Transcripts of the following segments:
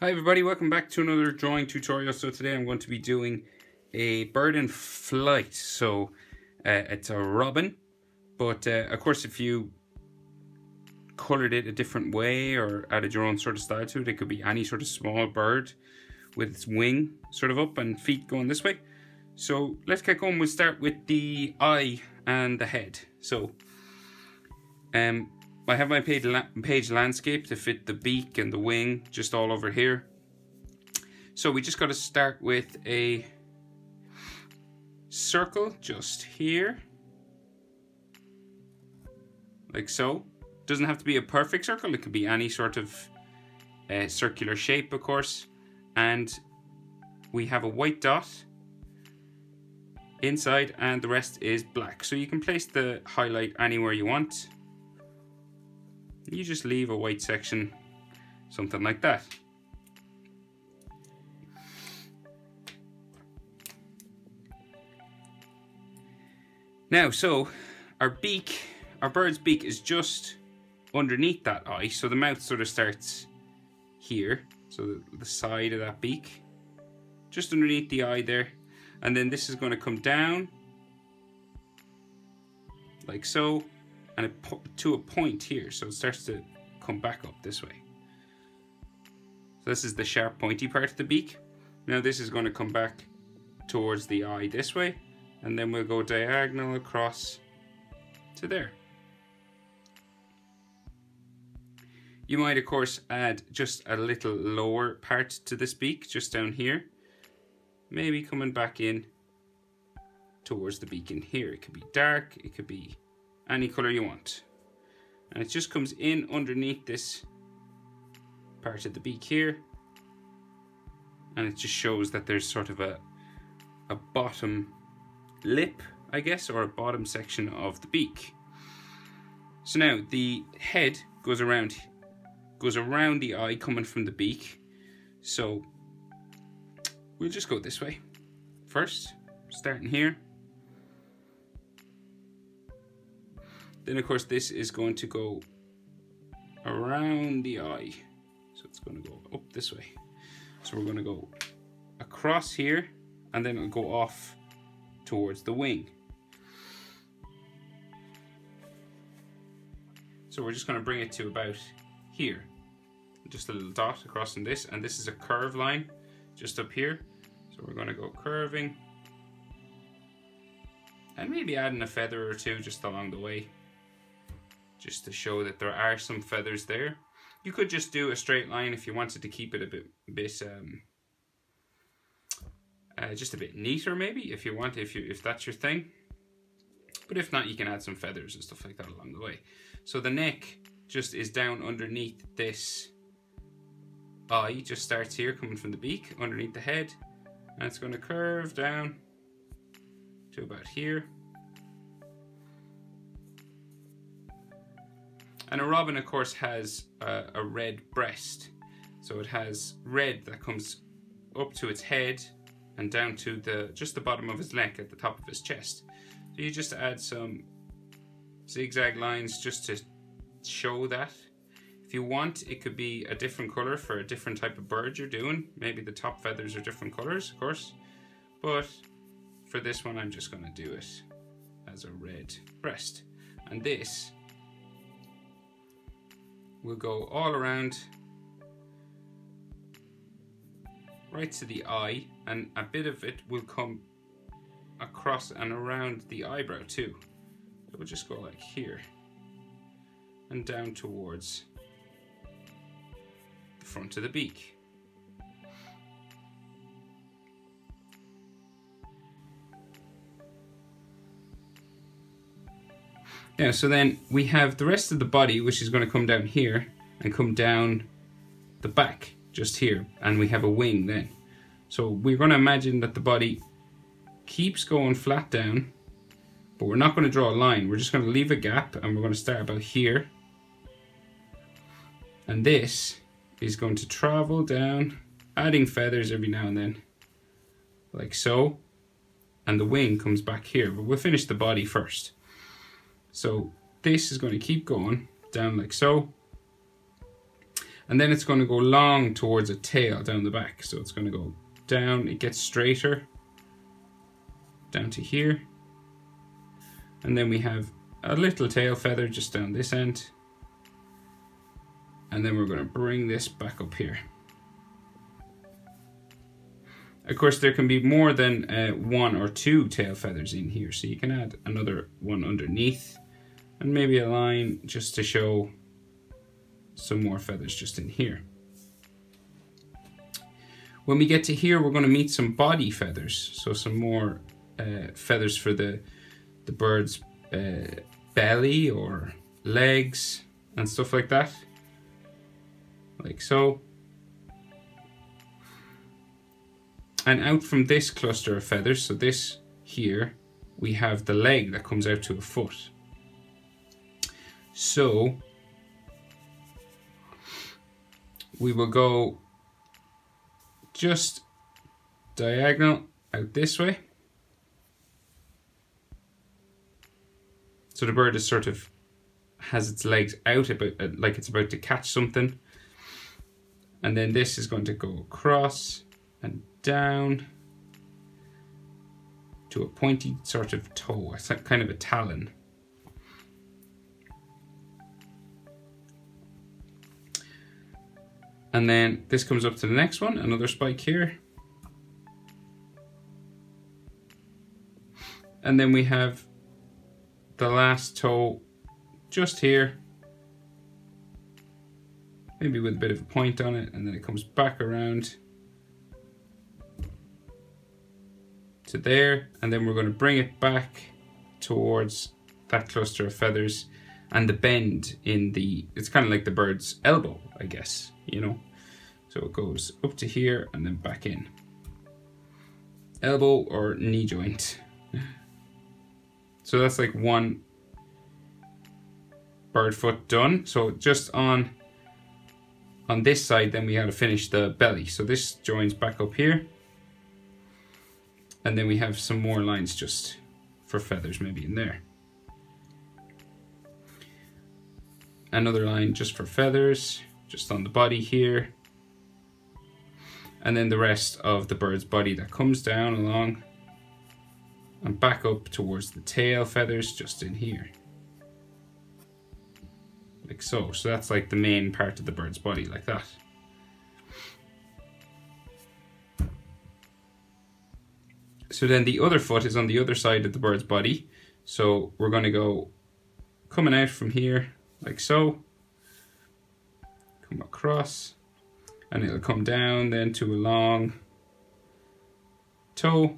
Hi everybody, welcome back to another drawing tutorial. So today I'm going to be doing a bird in flight. So it's a robin, but of course if you colored it a different way or added your own sort of style to it, it could be any sort of small bird with its wing sort of up and feet going this way. So let's get going. We'll start with the eye and the head. So I have my page landscape to fit the beak and the wing just all over here. So we just got to start with a circle just here, like so. Doesn't have to be a perfect circle, it could be any sort of circular shape, of course. And we have a white dot inside and the rest is black. So you can place the highlight anywhere you want. You just leave a white section, something like that. Now, so our bird's beak is just underneath that eye. So the mouth sort of starts here. So the side of that beak, just underneath the eye there. And then this is going to come down like so. And to a point here, so it starts to come back up this way. So this is the sharp pointy part of the beak. Now this is going to come back towards the eye this way, and then we'll go diagonal across to there. You might of course add just a little lower part to this beak, just down here. Maybe coming back in towards the beak in here. It could be dark, it could be any color you want, and it just comes in underneath this part of the beak here, and it just shows that there's sort of a bottom lip, I guess, or a bottom section of the beak. So now the head goes around the eye coming from the beak. So we'll just go this way first, starting here. Then of course this is going to go around the eye. So it's going to go up this way. So we're going to go across here and then it'll go off towards the wing. So we're just going to bring it to about here. Just a little dot across in this, and this is a curve line just up here. So we're going to go curving and maybe adding a feather or two just along the way, just to show that there are some feathers there. You could just do a straight line if you wanted to keep it a bit just a bit neater, maybe, if you want, if that's your thing. But if not, you can add some feathers and stuff like that along the way. So the neck just is down underneath this eye, just starts here coming from the beak underneath the head, and it's going to curve down to about here. And a robin, of course, has a red breast. So it has red that comes up to its head and down to just the bottom of his neck at the top of his chest. So you just add some zigzag lines just to show that. If you want, it could be a different color for a different type of bird you're doing. Maybe the top feathers are different colors, of course. But for this one, I'm just going to do it as a red breast. And this will go all around right to the eye, and a bit of it will come across and around the eyebrow too. So we'll just go like here and down towards the front of the beak. Yeah, so then we have the rest of the body, which is going to come down here and come down the back just here, and we have a wing then. So we're going to imagine that the body keeps going flat down, but we're not going to draw a line. We're just going to leave a gap, and we're going to start about here. And this is going to travel down, adding feathers every now and then, like so. And the wing comes back here, but we'll finish the body first. So this is going to keep going down like so. And then it's going to go long towards a tail down the back. So it's going to go down, it gets straighter down to here. And then we have a little tail feather just down this end. And then we're going to bring this back up here. Of course, there can be more than 1 or 2 tail feathers in here. So you can add another one underneath and maybe a line just to show some more feathers just in here. When we get to here, we're going to meet some body feathers. So some more feathers for the bird's belly or legs and stuff like that. Like so. And out from this cluster of feathers, so this here, we have the leg that comes out to a foot. So we will go just diagonal out this way. So the bird is sort of has its legs out a bit, like it's about to catch something. And then this is going to go across and down to a pointy sort of toe. It's like kind of a talon. And then this comes up to the next one, another spike here. And then we have the last toe just here, maybe with a bit of a point on it, and then it comes back around to there, and then we're going to bring it back towards that cluster of feathers and the bend in the, it's kind of like the bird's elbow, I guess, you know. So it goes up to here and then back in. Elbow or knee joint. So that's like one bird foot done. So just on this side, then we have to finish the belly. So this joins back up here. And then we have some more lines just for feathers maybe in there. Another line just for feathers, just on the body here. And then the rest of the bird's body that comes down along and back up towards the tail feathers just in here. Like so. So that's like the main part of the bird's body, like that. So then the other foot is on the other side of the bird's body. So we're going to go coming out from here, like so. Come across. And it'll come down then to a long toe.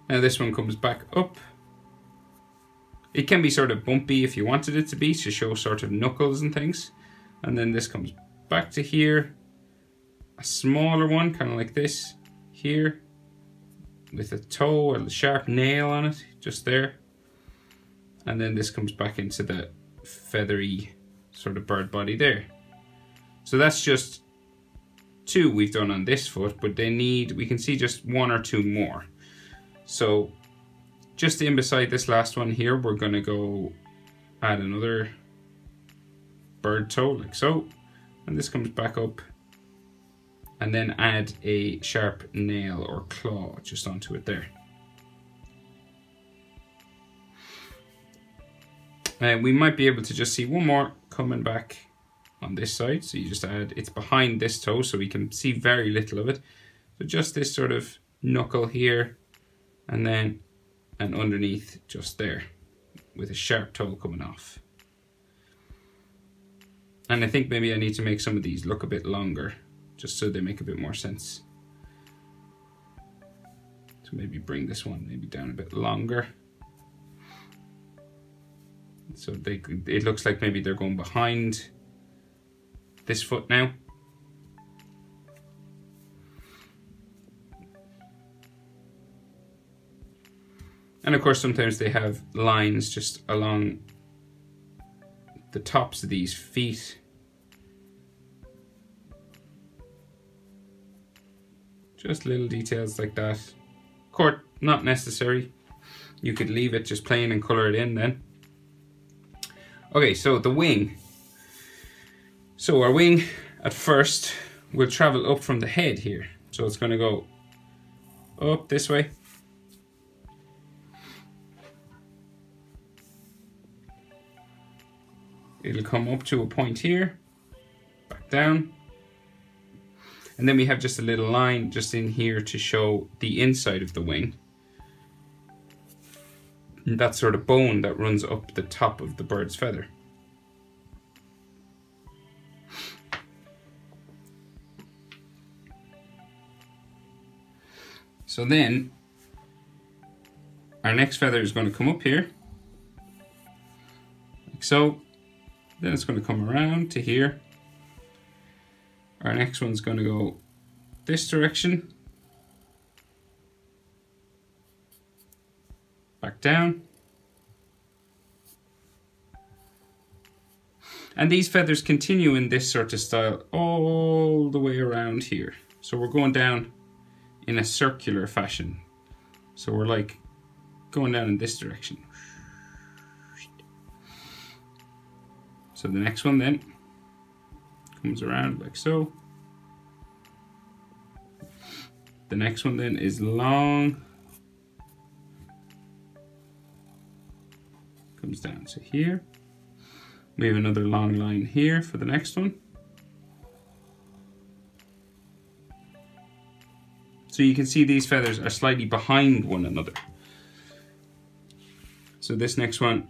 Now this one comes back up. It can be sort of bumpy if you wanted it to be, to show sort of knuckles and things. And then this comes back to here. A smaller one, kind of like this here, with a toe or a sharp nail on it, just there. And then this comes back into the feathery sort of bird body there. So that's just 2 we've done on this foot, but they need, we can see just 1 or 2 more. So just in beside this last one here, we're going to go add another bird toe like so. And this comes back up. And then add a sharp nail or claw just onto it there. We might be able to just see one more coming back on this side. So you just add, it's behind this toe, so we can see very little of it. So just this sort of knuckle here, and then and underneath just there with a sharp toe coming off. And I think maybe I need to make some of these look a bit longer, just so they make a bit more sense. So maybe bring this one maybe down a bit longer. So it looks like maybe they're going behind this foot now. And of course sometimes they have lines just along the tops of these feet. Just little details like that. Of course, not necessary. You could leave it just plain and color it in then. Okay, so the wing. So our wing at first will travel up from the head here. So it's going to go up this way. It'll come up to a point here, back down. And then we have just a little line just in here to show the inside of the wing. And that sort of bone that runs up the top of the bird's feather. So then our next feather is going to come up here, like so. Then it's going to come around to here. Our next one's going to go this direction, back down. And these feathers continue in this sort of style all the way around here. So we're going down in a circular fashion. So we're like going down in this direction. So the next one then comes around like so. The next one then is long. Comes down to here. We have another long line here for the next one. So you can see these feathers are slightly behind one another. So this next one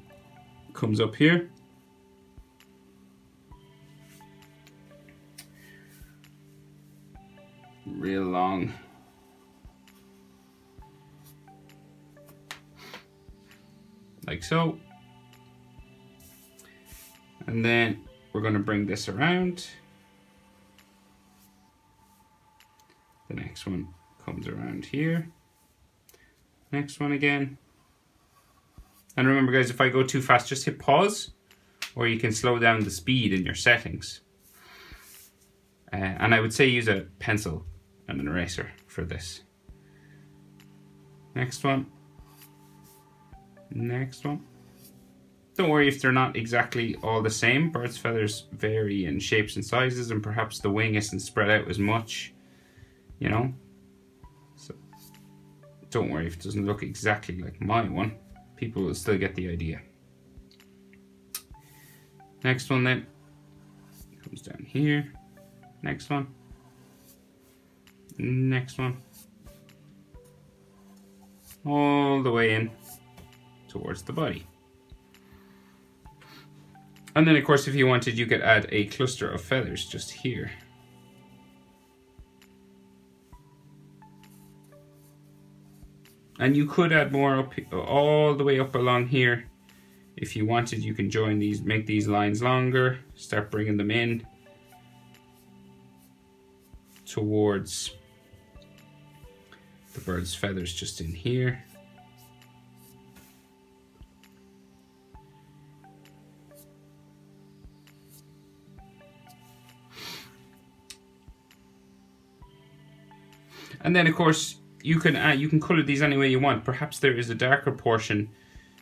comes up here. Real long. Like so. And then we're going to bring this around. The next one comes around here. Next one again. And remember guys, if I go too fast, just hit pause, or you can slow down the speed in your settings. And I would say use a pencil and an eraser for this. Next one. Next one. Don't worry if they're not exactly all the same. Birds' feathers vary in shapes and sizes, and perhaps the wing isn't spread out as much, you know. So don't worry if it doesn't look exactly like my one. People will still get the idea. Next one then comes down here. Next one. Next one. All the way in towards the body. And then of course if you wanted, you could add a cluster of feathers just here. And you could add more up all the way up along here. If you wanted, you can join these, make these lines longer, start bringing them in towards the bird's feathers just in here. And then of course you can color these any way you want. Perhaps there is a darker portion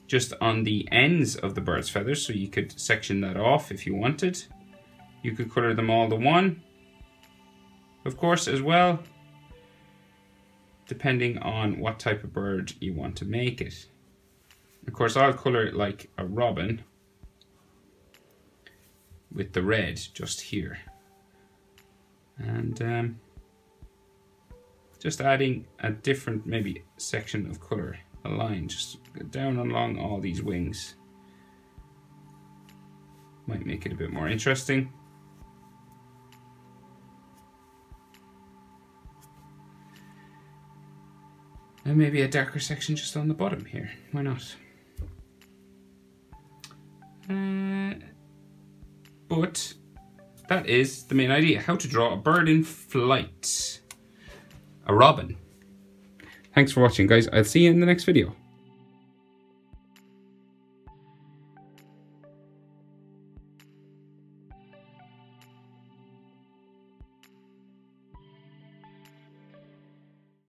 just on the ends of the bird's feathers, so you could section that off if you wanted. You could color them all to one, of course, as well, depending on what type of bird you want to make it. Of course, I'll color it like a robin with the red just here. And just adding a different maybe section of color, a line just down along all these wings. Might make it a bit more interesting. And maybe a darker section just on the bottom here. Why not? But that is the main idea, how to draw a bird in flight. A robin. Thanks for watching, guys. I'll see you in the next video.